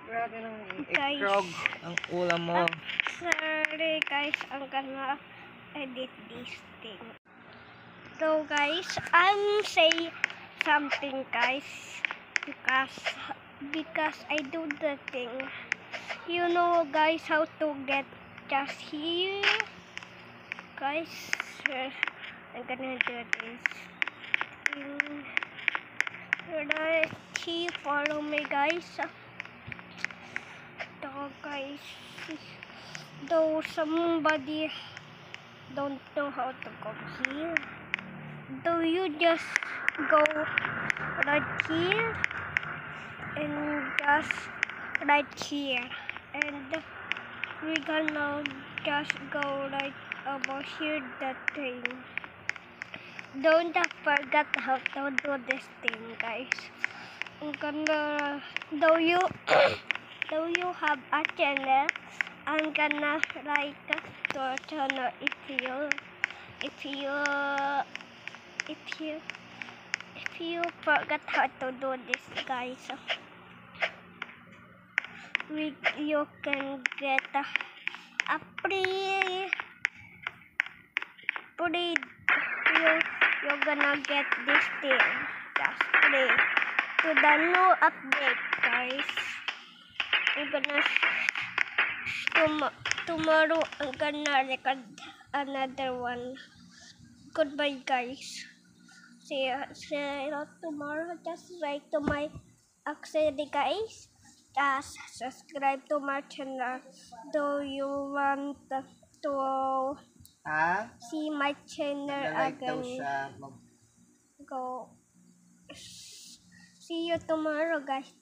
Guys, Ikrog ang ulam mo. sorry guys, I'm gonna edit this thing. So guys, I'm say something guys because I do the thing. You know guys how to get just here. Guys, I'm gonna do this thing. Right here, follow me guys. So guys, though somebody don't know how to come here, do you just go right here and just right here, and we're gonna just go right over here that thing. Don't forget how to do this thing guys. I'm gonna do you have a channel, I'm gonna write to a channel if you forgot how to do this guys. You can get a free you're gonna get this thing just free to the new update guys. I'm gonna tomorrow I'm gonna record another one. Goodbye guys. See you tomorrow. Just write to my accessory guys. Just subscribe to my channel. Do you want to see my channel again? Go. See you tomorrow guys.